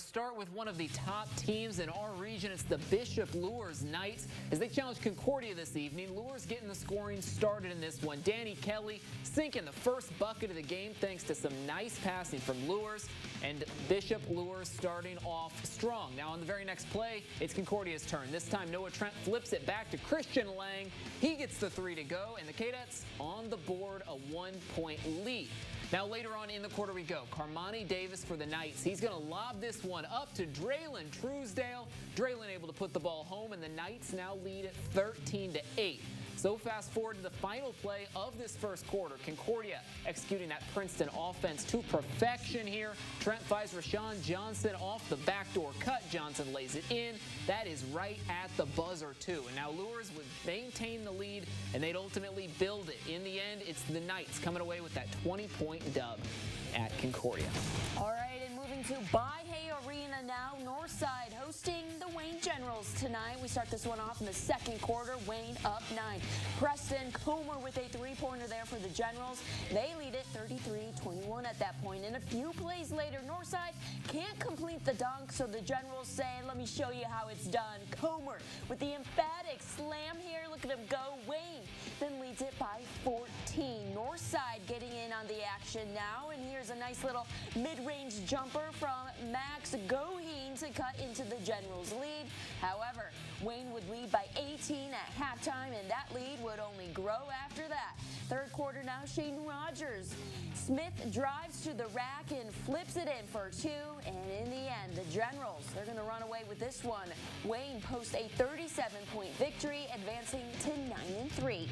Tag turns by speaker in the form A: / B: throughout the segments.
A: to start with one of the top teams in our region. It's the Bishop Luers Knights as they challenge Concordia this evening. Luers getting the scoring started in this one. Danny Kelly sinking the first bucket of the game thanks to some nice passing from Luers. And Bishop Luers starting off strong. Now on the very next play, it's Concordia's turn. This time Noah Trent flips it back to Christian Lang. He gets the three to go, and the Cadets on the board, a 1-point lead. Now later on in the quarter we go. Carmani Davis for the Knights. He's going to lob this one up to Draylon Truesdale. Draylon able to put the ball home, and the Knights now lead at 13-8. So fast forward to the final play of this first quarter. Concordia executing that Princeton offense to perfection here. Trent finds Rashawn Johnson off the backdoor cut. Johnson lays it in. That is right at the buzzer too. And now Luers would maintain the lead, and they'd ultimately build it. In the end, it's the Knights coming away with that 20-point dub at Concordia.
B: All right, and moving to By-Hay Arena now. Northside hosting the Wayne Generals tonight. We start this one off in the second quarter. Wayne up 9. Preston Comer with a three-pointer there for the Generals. They lead it 33-21 at that point. And a few plays later, Northside can't complete the dunk, so the Generals say, let me show you how it's done. Comer with the emphatic slam here. Look at him go. Wayne then leads it by 14. Northside getting in on the action now, and here's a nice little mid-range jumper from Max Goheen to cut into the Generals' lead. However, Wayne would lead by 18 at halftime, and that lead would only grow after that. Third quarter now, Shane Rogers. Smith drives to the rack and flips it in for 2, and in the end, the Generals, they're going to run away with this one. Wayne posts a 37-point victory, advancing to 9-3.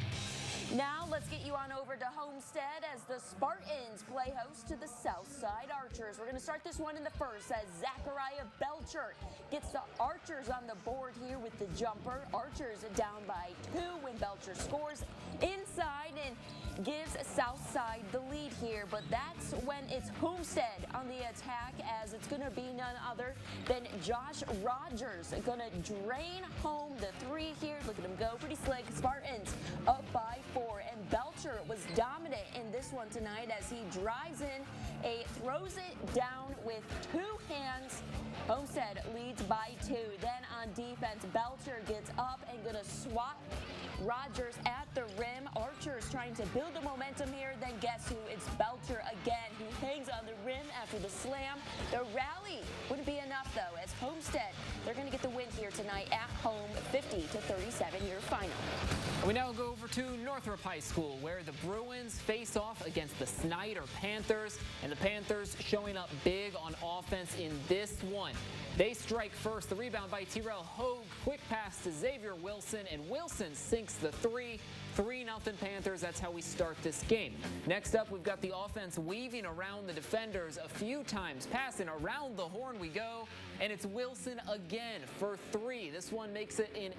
B: Now let's get you on over to Homestead as the Spartans play host to the Southside Archers. We're going to start this one in the first as Zachariah Belcher gets the Archers on the board here with the jumper. Archers down by 2 when Belcher scores inside and gives Southside the lead here. But that's when it's Homestead on the attack, as it's going to be none other than Josh Rogers going to drain home the 3 here. Look at him go, pretty slick. Spartans up by 4, and Belcher was dominant in this one tonight as he drives in, throws it down with 2 hands. Homestead leads by 2. Then on defense, Belcher gets up and gonna swat Rogers at the rim. Archers trying to build the momentum here. Then guess who? It's Belcher again. He hangs on the rim after the slam. The rally wouldn't be enough though, as Homestead, they're gonna get the win here tonight at home, 50-37 your final.
A: We now go over to Northrop High School, where the Bruins face off against the Snyder Panthers, and the Panthers showing up big on offense in this one. They strike first, the rebound by Tyrell Hogue, quick pass to Xavier Wilson, and Wilson sinks the 3. 3-0 Panthers. That's how we start this game. Next up, we've got the offense weaving around the defenders a few times. Passing around the horn we go, and it's Wilson again for 3. This one makes it an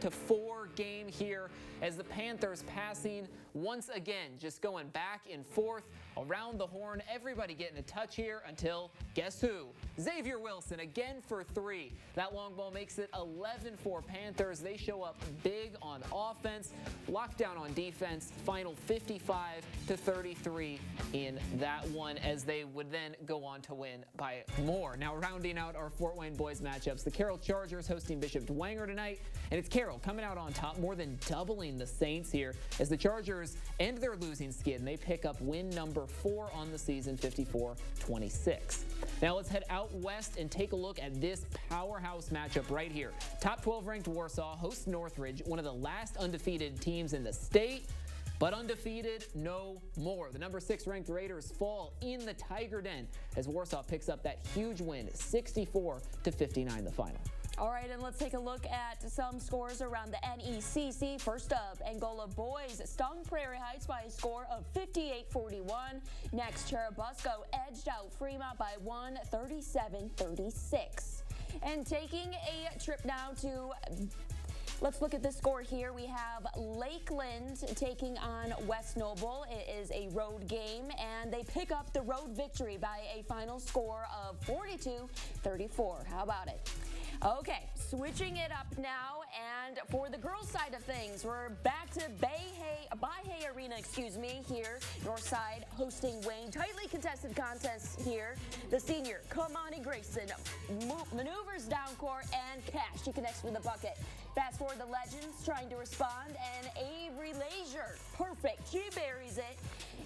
A: 8-4 game here as the Panthers passing once again, just going back and forth around the horn. Everybody getting a touch here until, guess who? Xavier Wilson again for 3. That long ball makes it 11-4 Panthers. They show up big on offense, lockdown on defense, final 55-33 in that one, as they would then go on to win by more. Now rounding out our Fort Wayne boys matchups, the Carroll Chargers hosting Bishop Dwenger tonight, and it's Carroll coming out on top, more than doubling the Saints here as the Chargers end their losing skid, and they pick up win number 4 on the season, 54-26. Now let's head out west and take a look at this powerhouse matchup right here. Top 12 ranked Warsaw hosts Northridge, one of the last undefeated teams in the state, but undefeated no more. The number 6 ranked Raiders fall in the Tiger Den as Warsaw picks up that huge win, 64-59 the final.
B: All right, and let's take a look at some scores around the NECC. First up, Angola boys stung Prairie Heights by a score of 58-41. Next, Cherubusco edged out Fremont by 1, 37-36. And taking a trip now to let's look at the score here. We have Lakeland taking on West Noble. It is a road game, and they pick up the road victory by a final score of 42-34. How about it? Okay, switching it up now, and for the girls' side of things, we're back to By-Hay Arena, here, Northside hosting Wayne. Tightly contested contest here. The senior, Kamani Grayson, maneuvers down court, and Cash, she connects with the bucket. Fast forward the Legends trying to respond, and Avery Leisure, perfect, she buries it.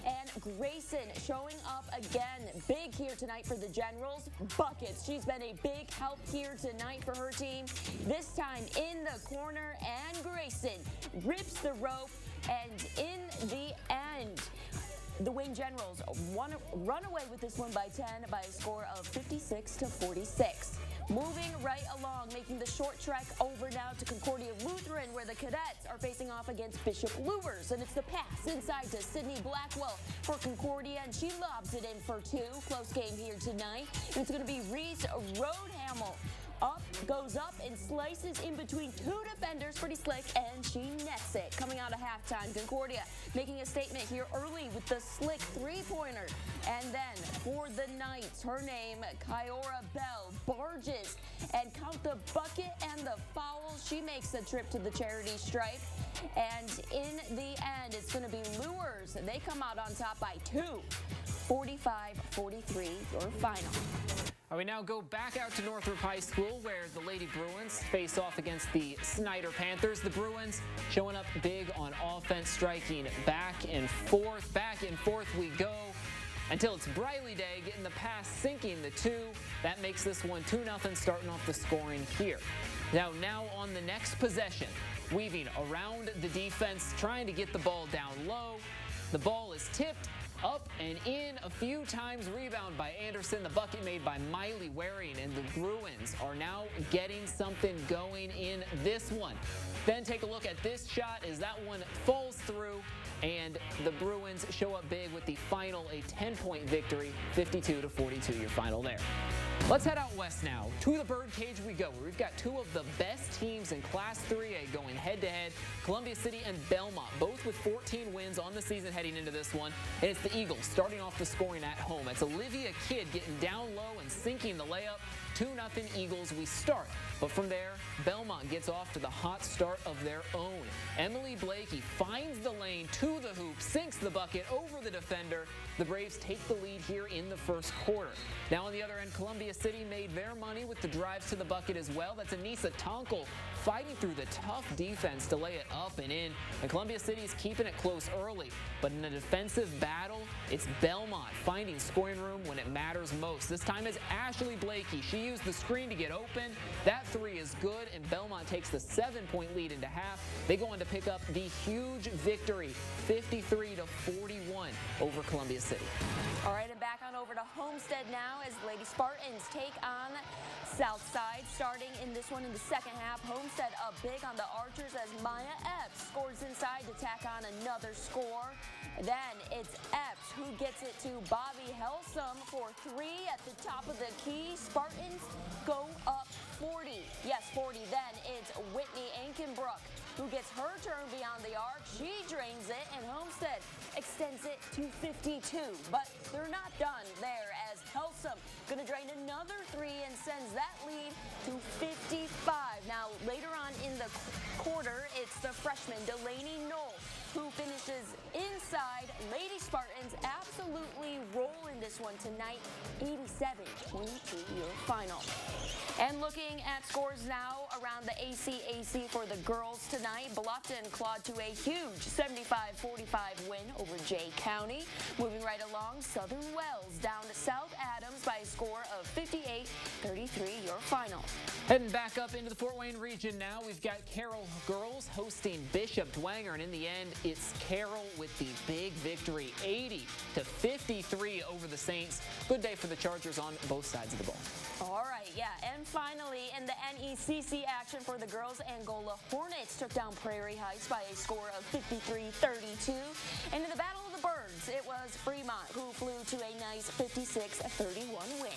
B: And Grayson showing up again, big here tonight for the Generals. Buckets, she's been a big help here tonight for her team. This time in the corner, and Grayson rips the rope, and in the end, the Wayne Generals run away with this one by 10 by a score of 56-46. Moving right along, making the short trek over now to Concordia Lutheran, where the Cadets are facing off against Bishop Luers. And it's the pass inside to Sydney Blackwell for Concordia, and she lobs it in for two. Close game here tonight. And it's going to be Reese Roadhamel. Goes up and slices in between two defenders, pretty slick, and she nets it. Coming out of halftime, Concordia making a statement here early with the slick three-pointer. And then for the Knights, her name, Kyora Bell, barges and count the bucket and the foul. She makes the trip to the charity stripe. And in the end, it's going to be Luers. They come out on top by 2. 45-43, your final.
A: We now go back out to Northrop High School, where the Lady Bruins face off against the Snyder Panthers. The Bruins showing up big on offense, striking back and forth we go until it's Briley Day, getting the pass, sinking the two. That makes this one 2-0, starting off the scoring here. Now on the next possession, weaving around the defense, trying to get the ball down low. The ball is tipped up and in a few times, rebound by Anderson, the bucket made by Miley Waring, and the Bruins are now getting something going in this one. Then take a look at this shot as that one falls through, and the Bruins show up big with the final, a 10-point victory, 52-42, your final there. Let's head out west now. To the Birdcage we go, where we've got two of the best teams in Class 3A going head-to-head. Columbia City and Belmont, both with 14 wins on the season heading into this one. And it's the Eagles starting off the scoring at home. It's Olivia Kidd getting down low and sinking the layup. 2-0 Eagles we start. But from there, Belmont gets off to the hot start of their own. Emily Blakey finds the lane to the hoop, sinks the bucket over the defender. The Braves take the lead here in the first quarter. Now on the other end, Columbia City made their money with the drives to the bucket as well. That's Anissa Tonkel fighting through the tough defense to lay it up and in. And Columbia City is keeping it close early. But in a defensive battle, it's Belmont finding scoring room when it matters most. This time it's Ashley Blakey. She used the screen to get open. That three is good, and Belmont takes the 7-point lead into half. They go on to pick up the huge victory, 53-41 over Columbia City.
B: All right, and back on over to Homestead now as Lady Spartans take on Southside. Starting in this one in the second half, Homestead up big on the Archers as Maya Epps scores inside to tack on another score. Then it's Epps who gets it to Bobby Helsum for 3 at the top of the key. Spartans go up 40. Yes, 40. Then it's Whitney Ankenbrook who gets her turn beyond the arc. She drains it, and Homestead extends it to 52. But they're not done there as Helsum going to drain another 3 and sends that lead to 55. Now, later on in the quarter, it's the freshman Delaney Knoll who finishes inside. Lady Spartans absolutely roll in this one tonight, 87-22 your final. And looking at scores now around the ACAC for the girls tonight, Bluffton clawed to a huge 75-45 win over Jay County. Moving right along, Southern Wells down to South Adams by a score of 58-33 your final.
A: Heading back up into the Fort Wayne region now, we've got Carroll girls hosting Bishop Dwenger, and in the end, it's Carroll with the big victory, 80-53 over the Saints. Good day for the Chargers on both sides of the ball.
B: All right, yeah, and finally in the NECC action for the girls, Angola Hornets took down Prairie Heights by a score of 53-32. And in the Battle of the Birds, it was Fremont who flew to a nice 56-31 win.